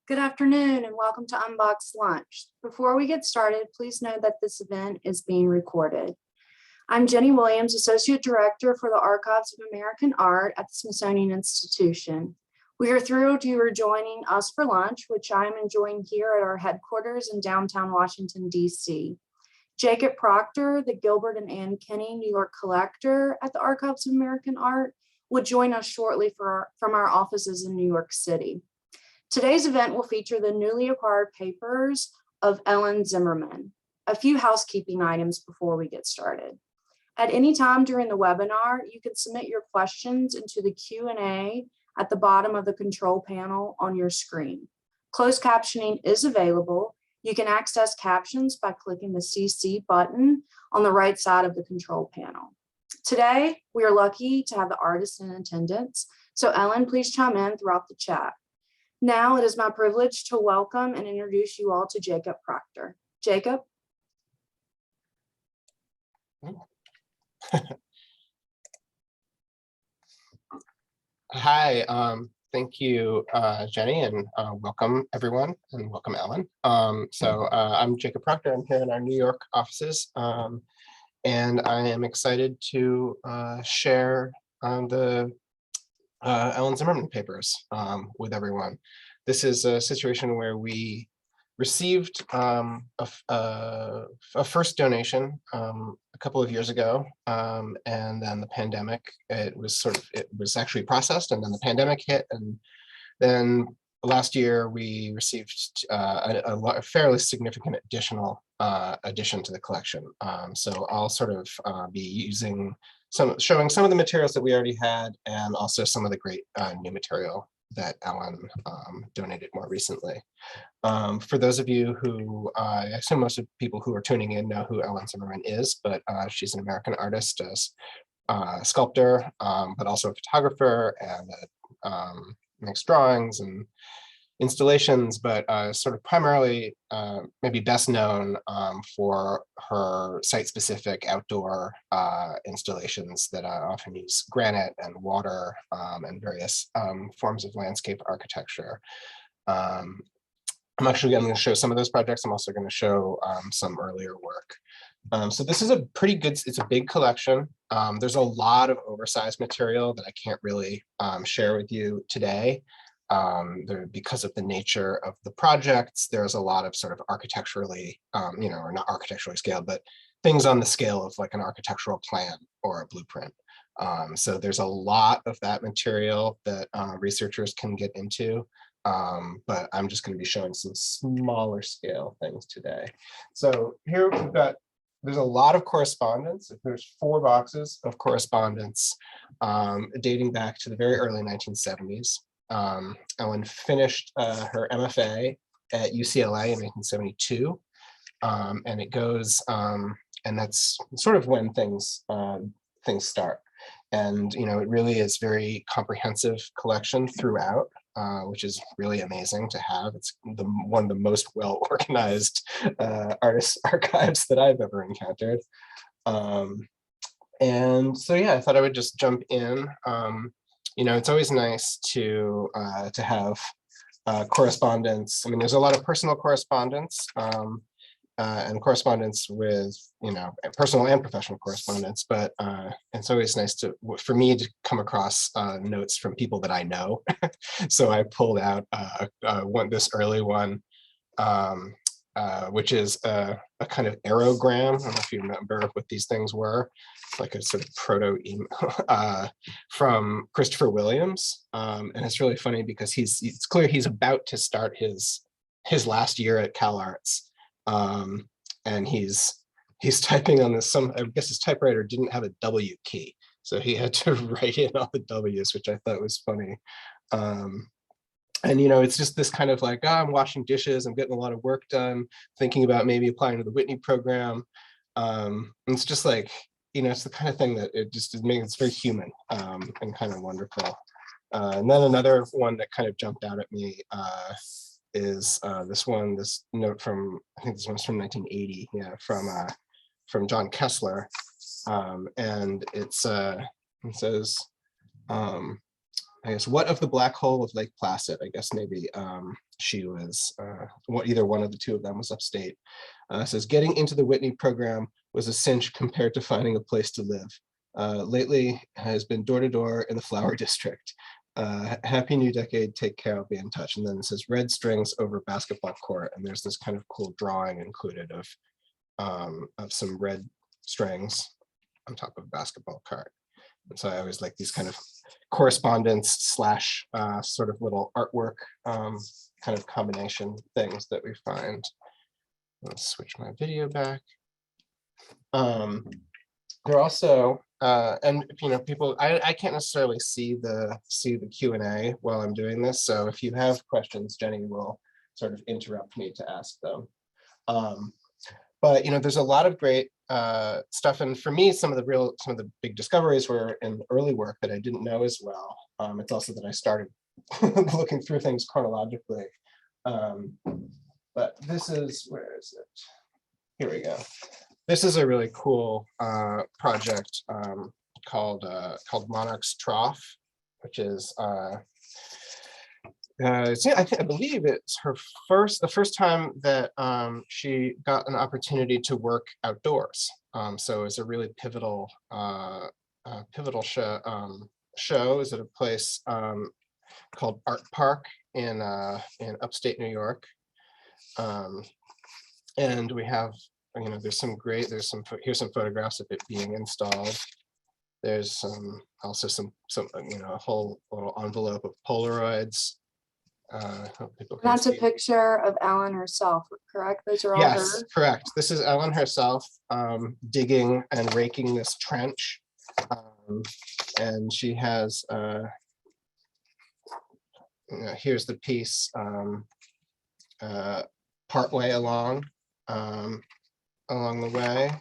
Good afternoon and welcome to Unboxed Lunch. Before we get started, please know that this event is being recorded. I'm Jenny Williams, Associate Director for the Archives of American Art at the Smithsonian Institution. We are thrilled you are joining us for lunch, which I am enjoying here at our headquarters in downtown Washington, D.C. Jacob Proctor, the Gilbert and Kinney New York collector at the Archives of American Art, will join us shortly from our offices in New York City. Today's event will feature the newly acquired papers of Elyn Zimmerman. A few housekeeping items before we get started. At any time during the webinar, you can submit your questions into the Q&A at the bottom of the control panel on your screen. Closed captioning is available. You can access captions by clicking the CC button on the right side of the control panel. Today, we are lucky to have the artists in attendance, so Elyn, please chime in throughout the chat. Now it is my privilege to welcome and introduce you all to Jacob Proctor. Jacob. Hi, thank you, Jenny, and welcome everyone, and welcome Elyn. I'm Jacob Proctor. I'm here in our New York offices, and I am excited to share the Elyn Zimmerman papers with everyone. This is a situation where we received a first donation a couple of years ago, and then the pandemic, it was actually processed, and then the pandemic hit, and then last year we received a fairly significant addition to the collection. So I'll sort of be showing some of the materials that we already had, and also some of the great new material that Elyn donated more recently. For those of you who, I assume most of the people who are tuning in know who Elyn Zimmerman is, but she's an American artist, a sculptor, but also a photographer, and makes drawings and installations, but sort of primarily maybe best known for her site-specific outdoor installations that often use granite and water and various forms of landscape architecture. I'm going to show some of those projects. I'm also going to show some earlier work. So this is a pretty good, it's a big collection. There's a lot of oversized material that I can't really share with you today. Because of the nature of the projects, there's a lot of sort of architecturally, or not architecturally scaled, but things on the scale of like an architectural plan or a blueprint. So there's a lot of that material that researchers can get into, but I'm just going to be showing some smaller scale things today. So here we've got, there's a lot of correspondence. There's 4 boxes of correspondence dating back to the very early 1970s. Elyn finished her MFA at UCLA in 1972, and it goes, and that's sort of when things start. And it really is very comprehensive collection throughout, which is really amazing to have. It's one of the most well organized artist archives that I've ever encountered. And so yeah, I thought I would just jump in. It's always nice to have correspondence. I mean, there's a lot of personal correspondence and correspondence with, personal and professional correspondence, but it's always nice for me to come across notes from people that I know. So I pulled out this early one, which is a kind of aerogram. I don't know if you remember what these things were. Like a sort of proto-email from Christopher Williams. And it's really funny because it's clear he's about to start his last year at Cal Arts. And he's typing on this, I guess his typewriter didn't have a W key. So he had to write in all the W's, which I thought was funny. And it's just this kind of like, I'm washing dishes, I'm getting a lot of work done, thinking about maybe applying to the Whitney program. And it's just like, it's the kind of thing that it's very human and kind of wonderful. And then another one that kind of jumped out at me is this note from, I think this one's from 1980, yeah, from John Kessler. And it says, I guess, what of the black hole of Lake Placid? I guess maybe she was, either one of the two of them was upstate. Says, getting into the Whitney program was a cinch compared to finding a place to live. Lately has been door to door in the Flower District. Happy new decade, take care, I'll be in touch. And then it says red strings over basketball court. And there's this kind of cool drawing included of some red strings on top of a basketball court. And so I always like these kind of correspondence slash sort of little artwork kind of combination things that we find. Let's switch my video back. There are also, and you know, people, I can't necessarily see the Q&A while I'm doing this. So if you have questions, Jenny will sort of interrupt me to ask them. But you know, there's a lot of great stuff, and for me, some of the big discoveries were in early work that I didn't know as well. It's also that I started looking through things chronologically. But this is, where is it? Here we go. This is a really cool project called Monarch's Trough, which is I believe it's the first time that she got an opportunity to work outdoors. So it's a really pivotal show is at a place called Art Park in upstate New York. And we have, you know, here's some photographs of it being installed. There's also some you know, a whole little envelope of Polaroids. That's a picture of Elyn herself, correct? Those are all yes, her? correct. This is Elyn herself digging and raking this trench. And she has, you know, here's the piece partway along the way.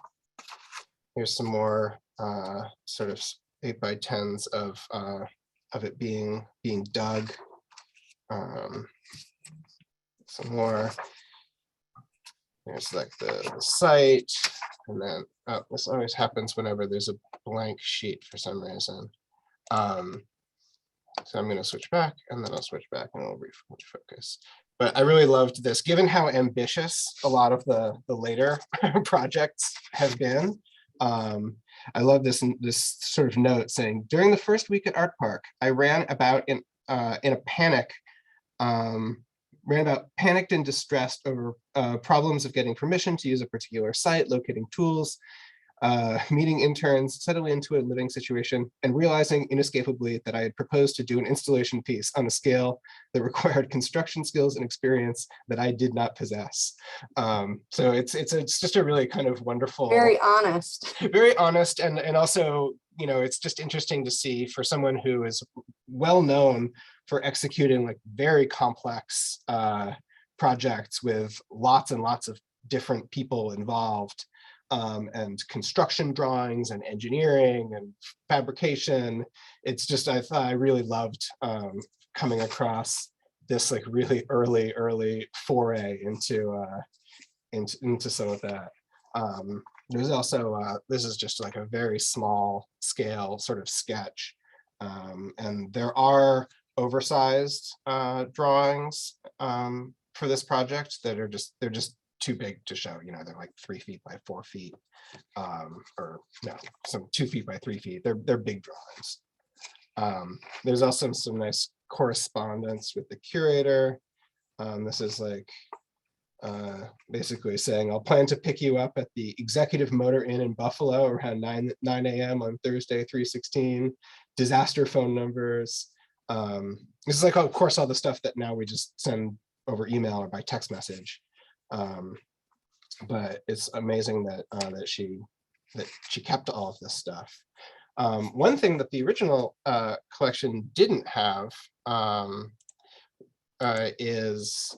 Here's some more sort of 8x10s of it being dug. Some more. There's like the site, and then this always happens whenever there's a blank sheet for some reason. So I'm going to switch back, and then I'll switch back, and I'll refocus. But I really loved this, given how ambitious a lot of the later projects have been. I love this sort of note saying, during the first week at Art Park, I ran about in a panic. Panicked and distressed over problems of getting permission to use a particular site, locating tools, meeting interns, settling into a living situation, and realizing inescapably that I had proposed to do an installation piece on a scale that required construction skills and experience that I did not possess. So it's just a really kind of wonderful, very honest, and also, you know, it's just interesting to see for someone who is well known for executing like very complex projects with lots and lots of different people involved, and construction drawings and engineering and fabrication. It's just, I really loved coming across this like really early foray into some of that. There's also, this is just like a very small scale sort of sketch. And there are oversized drawings for this project that are they're just too big to show. You know, they're like 3 feet by 4 feet, or no, some 2 feet by 3 feet. They're big drawings. There's also some nice correspondence with the curator. This is like basically saying, I'll plan to pick you up at the Executive Motor Inn in Buffalo around 9 a.m. on Thursday, 3/16. Disaster phone numbers. This is like, of course, all the stuff that now we just send over email or by text message. But it's amazing that that she kept all of this stuff. One thing that the original collection didn't have is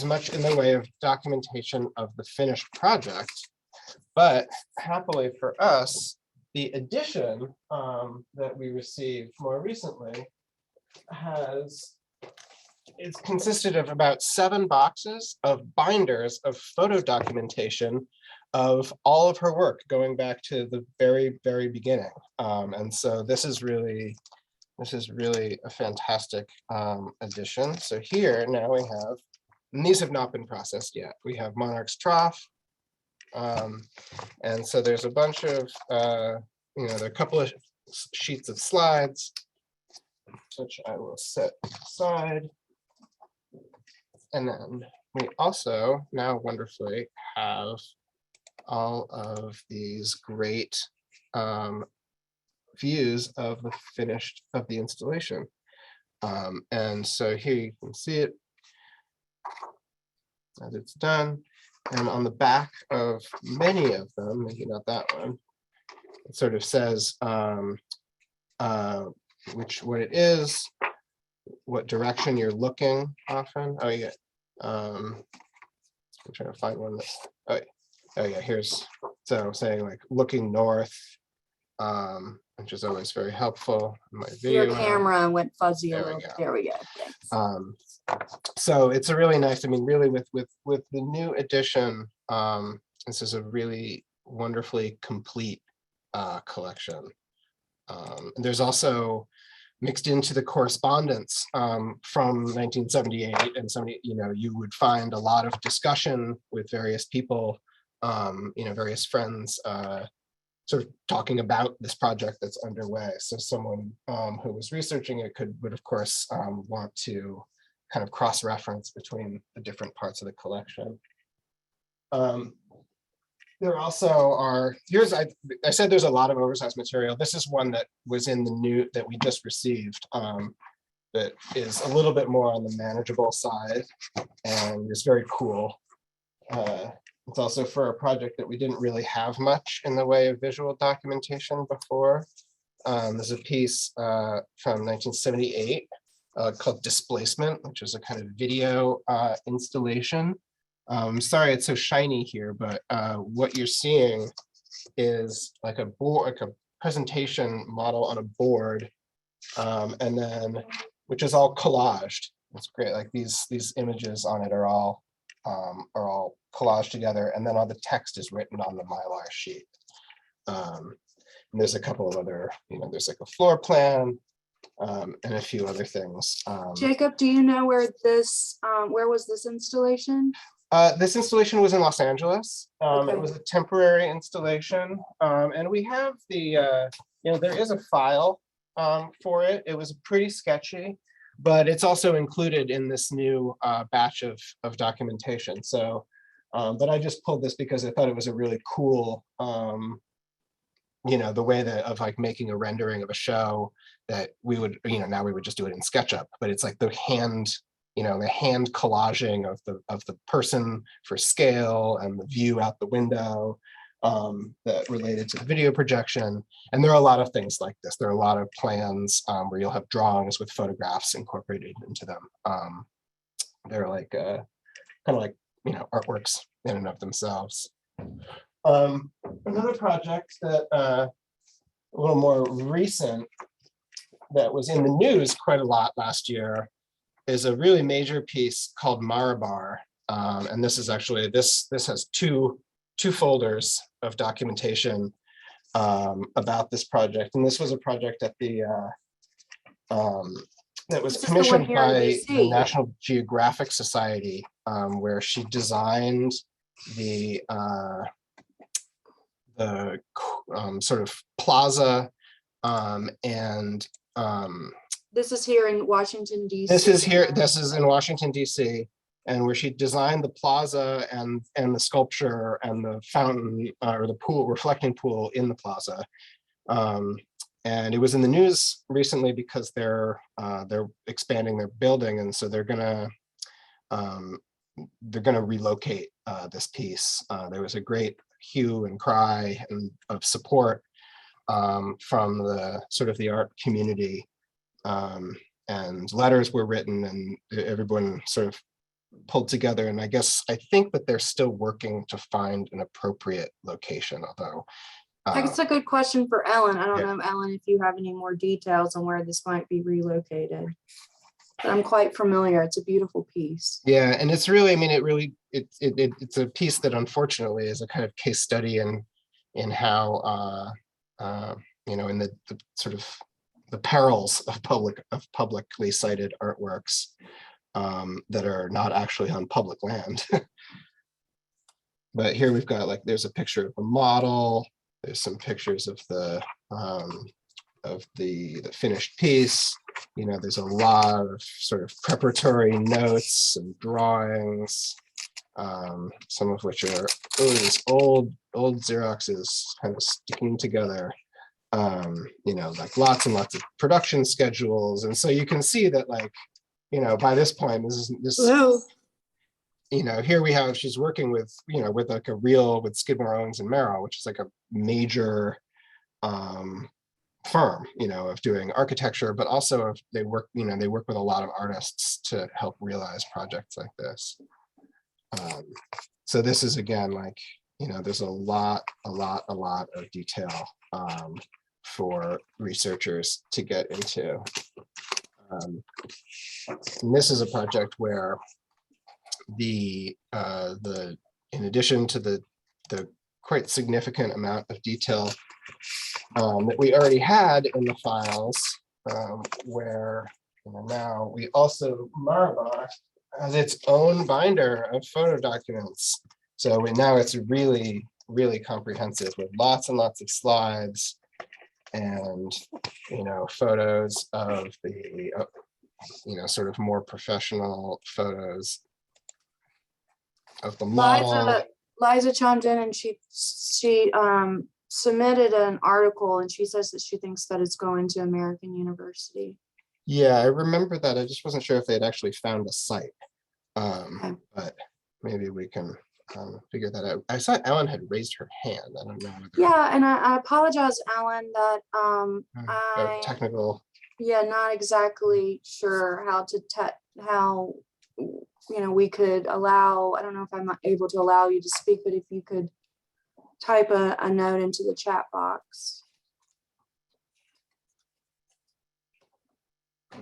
much in the way of documentation of the finished project, but happily for us, the edition that we received more recently it's consisted of about 7 boxes of binders of photo documentation of all of her work going back to the very beginning. And so this is really This is really a fantastic addition. So here now we have, and these have not been processed yet. We have Monarch's Trough. And so there's a bunch of, there are a couple of sheets of slides, which I will set aside. And then we also now wonderfully have all of these great views of the installation. And so here you can see it as it's done. And on the back of many of them, maybe not that one, it sort of says what it is, what direction you're looking often. Oh yeah. I'm trying to find one that's, oh yeah, here's, so saying like looking north, which is always very helpful. My video Your camera went fuzzy a There we little. go. There we go. Thanks. So it's a really nice, I mean, really with the new edition, this is a really wonderfully complete collection. And there's also mixed into the correspondence from 1978 and 70, you would find a lot of discussion with various people, various friends, sort of talking about this project that's underway. So someone who was researching it would of course want to kind of cross-reference between the different parts of the collection. There also are, I said there's a lot of oversized material. This is one that was in the new, that we just received, that is a little bit more on the manageable side and is very cool. It's also for a project that we didn't really have much in the way of visual documentation before. There's a piece from 1978 called Displacement, which is a kind of video installation. Sorry it's so shiny here, but what you're seeing is like a board, like a presentation model on a board, and then which is all collaged. It's great. Like these images on it are all collaged together, and then all the text is written on the Mylar sheet. And there's a couple of other, there's like a floor plan and a few other things. Jacob, do you know where was this installation? This installation was in Los Angeles. Okay. It was a temporary installation, and we have the, there is a file for it. It was pretty sketchy, but it's also included in this new batch of documentation. So, but I just pulled this because I thought it was a really cool, the way of like making a rendering of a show that we would, now we would just do it in SketchUp, but it's like the hand collaging of the person for scale and the view out the window that related to the video projection. And there are a lot of things like this. There are a lot of plans where you'll have drawings with photographs incorporated into them. They're like kind of like, artworks in and of themselves. Another project that a little more recent that was in the news quite a lot last year is a really major piece called Marabar. And this is actually, this has two folders of documentation about this project. And this was a project at the, that was commissioned by the National Geographic Society, where she designed the sort of plaza and this is here in Washington, D.C. This is in Washington, D.C., and where she designed the plaza and the sculpture and the fountain or the pool, reflecting pool in the plaza. And it was in the news recently because they're expanding their building, and so they're gonna relocate this piece. There was a great hue and cry of support from the sort of the art community. And letters were written and everyone sort of pulled together. And I think that they're still working to find an appropriate location, although. I guess a good question for Elyn. I don't know, Elyn, if you have any more details on where this might be relocated. But I'm quite familiar. It's a beautiful piece. Yeah, and it's really, I mean, it's a piece that unfortunately is a kind of case study in how, in the sort of perils of publicly cited artworks that are not actually on public land. But here we've got, like, there's a picture of a model. There's some pictures of the finished piece. You know, there's a lot of sort of preparatory notes and drawings, some of which are these old Xeroxes kind of sticking together. You know, like lots and lots of production schedules. And so you can see that, like, you know, by this point, Hello. you know, here we have, she's working with, you know, with like with Skidmore, Owings and Merrill, which is like a major firm, you know, of doing architecture, but also they work with a lot of artists to help realize projects like this. So this is, again, like, you know, there's a lot of detail for researchers to get into. And this is a project where in addition to the quite significant amount of detail that we already had in the files, where, you know, now we also, Maribor has its own binder of photo documents. So now it's really comprehensive, with lots and lots of slides and, you know, photos of the, you know, sort of more professional photos of the model. Liza chimed in, and she submitted an article, and she says that she thinks that it's going to American University. Yeah, I remember that. I just wasn't sure if they had actually found a site, but maybe we can figure that out. I saw Ellen had raised her hand. I don't know. Yeah, and I apologize, Alan, that technical. Yeah, not exactly sure how to how, you know, we could allow, I don't know if I'm able to allow you to speak, but if you could type a note into the chat box.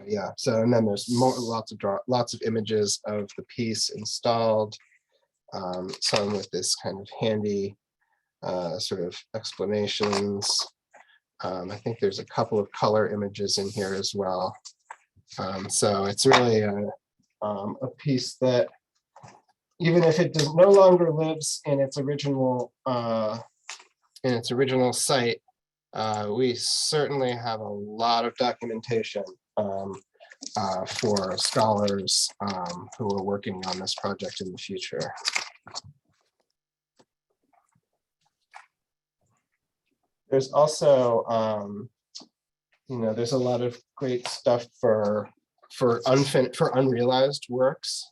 Yeah, so, and then there's lots of images of the piece installed, some with this kind of handy sort of explanations. I think there's a couple of color images in here as well. So it's really a piece that, even if it no longer lives in its original site, we certainly have a lot of documentation for scholars who are working on this project in the future. There's also, you know, there's a lot of great stuff for unrealized works,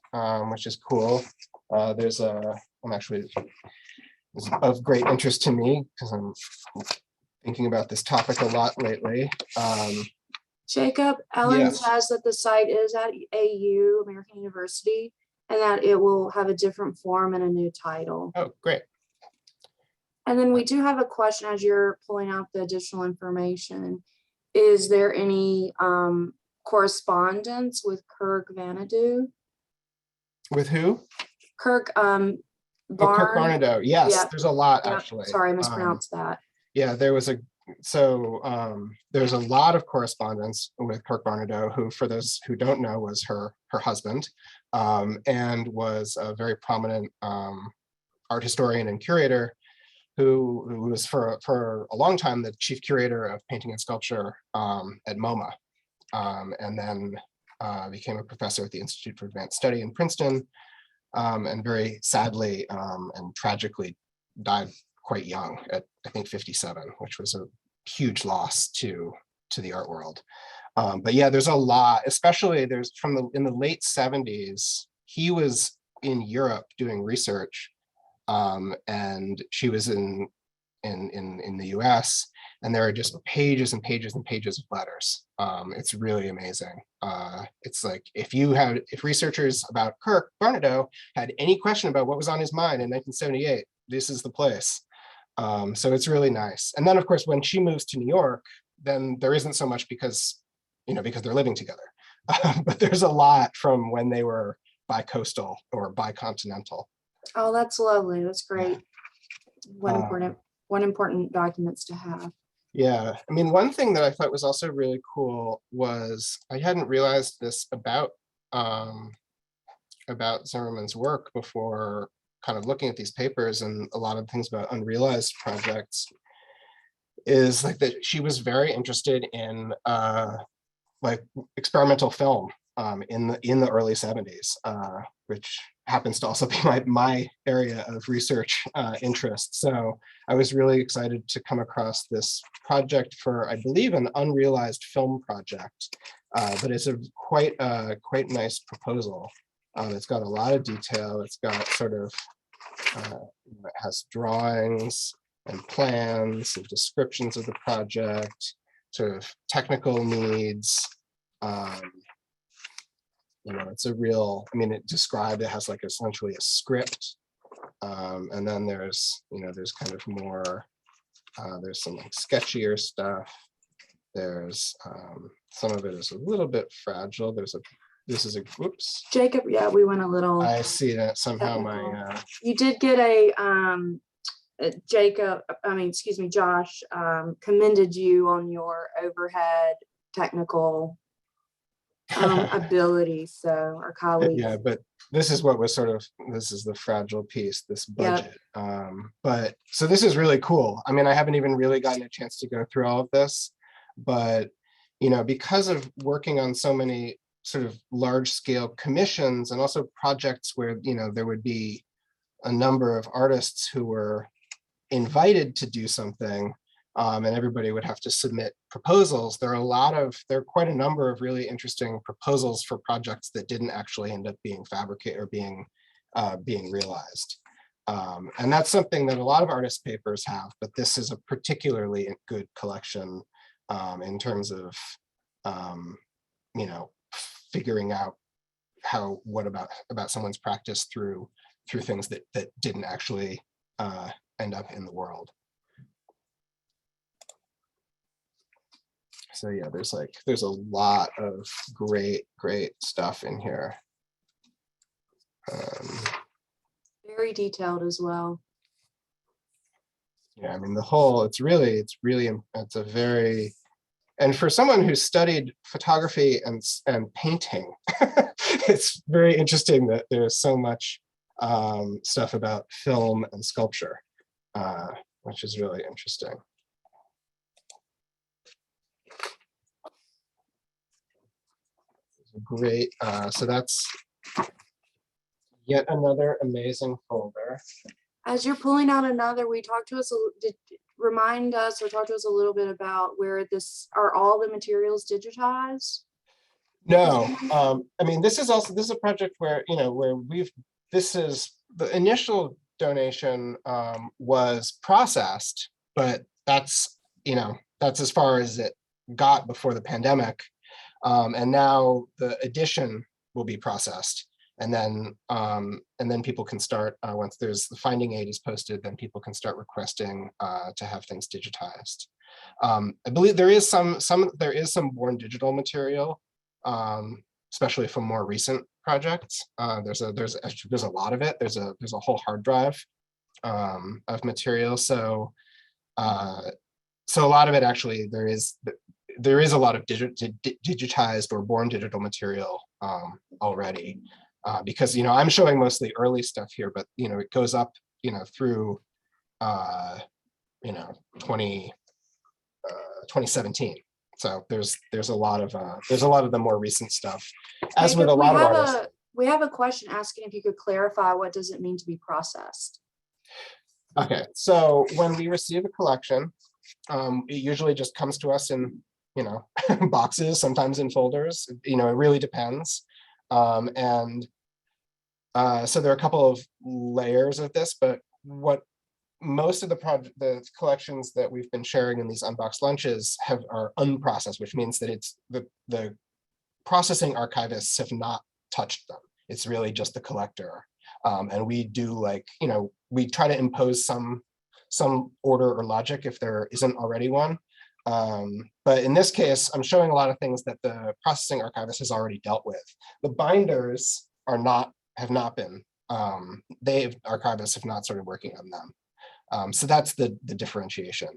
which is cool. It's of great interest to me because I'm thinking about this topic a lot lately. Jacob, Ellen says that the site is at AU, American University, and that it will have a different form and a new title. Oh, great. And then we do have a question as you're pulling out the additional information. Is there any correspondence with Kirk Vanadu? With who? Kirk Kirk Barnadow. Yes, yeah. There's a lot, actually. Sorry, I mispronounced that. Yeah, there's a lot of correspondence with Kirk Barnadow, who, for those who don't know, was her husband, and was a very prominent art historian and curator who was for a long time the chief curator of painting and sculpture at MoMA, and then became a professor at the Institute for Advanced Study in Princeton, and very sadly and tragically died quite young at, I think, 57, which was a huge loss to the art world. But yeah, there's a lot, especially in the late 70s, he was in Europe doing research, and she was in the US, and there are just pages and pages and pages of letters. It's really amazing. It's like, if researchers about Kirk Barnadow had any question about what was on his mind in 1978, this is the place. So it's really nice. And then, of course, when she moves to New York, then there isn't so much because they're living together. But there's a lot from when they were bi-coastal or bi-continental. Oh, that's lovely. That's great. One important documents to have. Yeah, I mean, one thing that I thought was also really cool was I hadn't realized this about Zimmerman's work before kind of looking at these papers, and a lot of things about unrealized projects is like that she was very interested in like experimental film in the early 70s, which happens to also be my area of research interest. So I was really excited to come across this project for, I believe, an unrealized film project, but it's a quite nice proposal. It's got a lot of detail. It's got sort of, it has drawings and plans and descriptions of the project, sort of technical needs. It's a real, I mean, it has like essentially a script. And then there's kind of more, there's some like sketchier stuff. There's some of it is a little bit fragile. Whoops. Jacob, yeah, we went a little. I see that somehow technical. You did get Josh commended you on your overhead technical ability. So our colleagues. Yeah, but this is the fragile piece, this budget. Yep. But so this is really cool. I mean, I haven't even really gotten a chance to go through all of this, but because of working on so many sort of large scale commissions and also projects where there would be a number of artists who were invited to do something, and everybody would have to submit proposals. There are quite a number of really interesting proposals for projects that didn't actually end up being fabricated or being realized. And that's something that a lot of artist papers have, but this is a particularly good collection in terms of figuring out what about someone's practice through things that didn't actually end up in the world. So yeah, there's a lot of great stuff in here. Very detailed as well. Yeah, I mean it's a very, and for someone who studied photography and painting, it's very interesting that there's so much stuff about film and sculpture, which is really interesting. Great. So that's yet another amazing folder. As you're pulling out another, remind us or talk to us a little bit about where are all the materials digitized? No, I mean, this is a project where, the initial donation was processed, but that's as far as it got before the pandemic. And now the edition will be processed, and then people can start, once there's the finding aid is posted, then people can start requesting to have things digitized. I believe there is some born digital material, especially from more recent projects. There's a lot of it. There's a whole hard drive of material. So a lot of it actually there is a lot of digitized or born digital material already, because I'm showing mostly early stuff here, but it goes up through 2017. So there's a lot of the more recent stuff, as Jacob, with a lot of artists. We have a question asking if you could clarify what does it mean to be processed? Okay, so when we receive a collection, it usually just comes to us in boxes, sometimes in folders. It really depends. So there are a couple of layers of this, but what most of the collections that we've been sharing in these unboxed lunches are unprocessed, which means that it's the processing archivists have not touched them. It's really just the collector. And we do we try to impose some order or logic if there isn't already one. But in this case, I'm showing a lot of things that the processing archivist has already dealt with. The binders have not been, archivists have not started working on them. So that's the differentiation.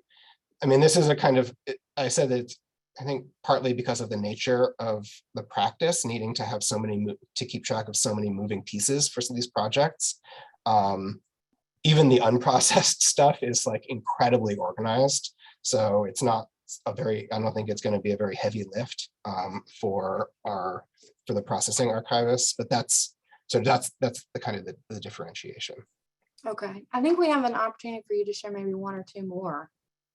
I mean, this is a kind of, I said that I think partly because of the nature of the practice, needing to have to keep track of so many moving pieces for some of these projects. Even the unprocessed stuff is like incredibly organized. So it's not I don't think it's going to be a very heavy lift for the processing archivists, but that's the kind of the differentiation. Okay, I think we have an opportunity for you to share maybe one or two more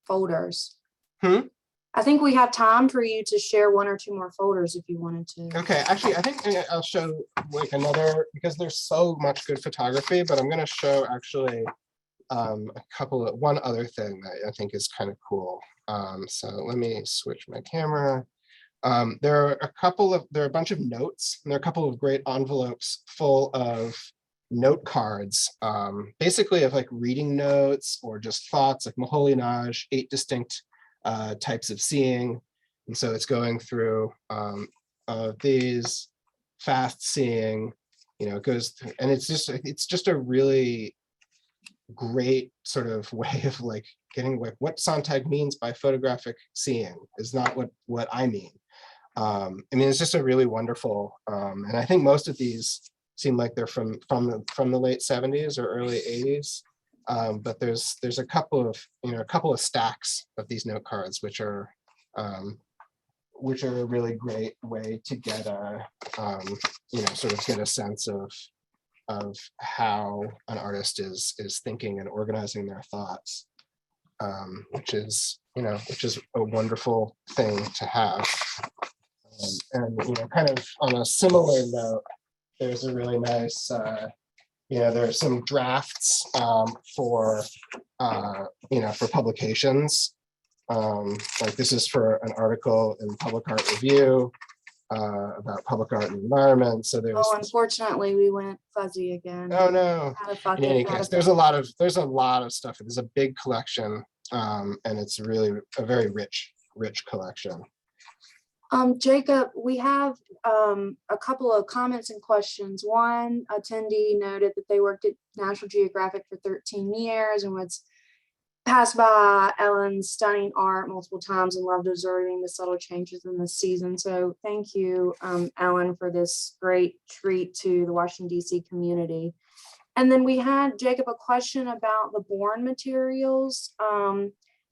folders. I think we have time for you to share one or two more folders if you wanted to. Okay, actually, I think I'll show like another, because there's so much good photography, but I'm going to show actually one other thing that I think is kind of cool. So let me switch my camera. There are a bunch of notes, and there are a couple of great envelopes full of note cards, basically of like reading notes or just thoughts, like Moholy-Nagy, 8 distinct types of seeing. And so it's going through these fast seeing, it goes through, and it's just a really great sort of way of like getting like what Sontag means by photographic seeing is not what I mean. I mean, it's just a really wonderful, and I think most of these seem like they're from the late 70s or early 80s. But there's a couple of stacks of these note cards, which are a really great way to get sort of get a sense of how an artist is thinking and organizing their thoughts, which is a wonderful thing to have. And kind of on a similar note, there's a really nice there are some drafts for publications. Like this is for an article in Public Art Review about public art and environment. So there's. Oh, unfortunately, we went fuzzy again. Oh no! In any case, there's a lot of stuff. There's a big collection, and it's really a very rich collection. Jacob, we have a couple of comments and questions. One attendee noted that they worked at National Geographic for 13 years and was passed by Elyn's stunning art multiple times and loved observing the subtle changes in the season. So thank you, Elyn, for this great treat to the Washington, D.C. community. And then we had, Jacob, a question about the born materials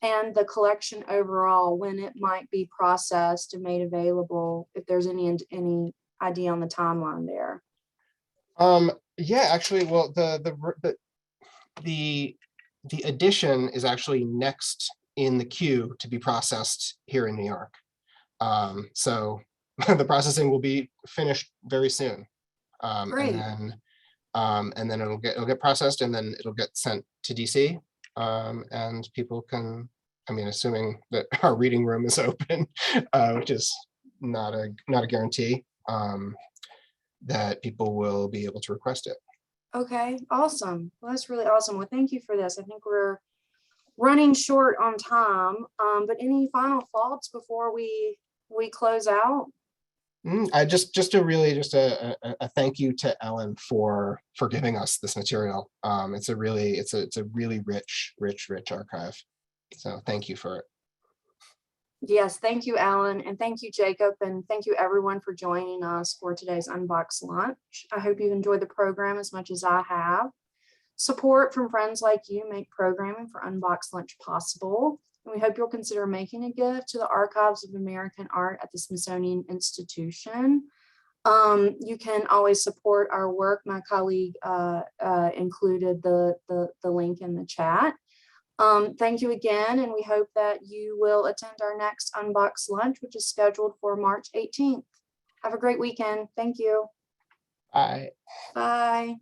and the collection overall, when it might be processed and made available, if there's any idea on the timeline there. Yeah, actually, well, the edition is actually next in the queue to be processed here in New York. So the processing will be finished very soon. Great. And then it'll get processed, and then it'll get sent to DC. And people can, I mean, assuming that our reading room is open, which is not a guarantee, that people will be able to request it. Okay, awesome. Well, that's really awesome. Well, thank you for this. I think we're running short on time, but any final thoughts before we close out? I just a thank you to Elyn for giving us this material. It's a really rich archive. So thank you for it. Yes, thank you, Elyn, and thank you, Jacob, and thank you everyone for joining us for today's Unboxed Lunch. I hope you've enjoyed the program as much as I have. Support from friends like you make programming for Unboxed Lunch possible, and we hope you'll consider making a gift to the Archives of American Art at the Smithsonian Institution. You can always support our work. My colleague included the link in the chat. Thank you again, and we hope that you will attend our next Unboxed Lunch, which is scheduled for March 18th. Have a great weekend. Thank you. Bye. Bye.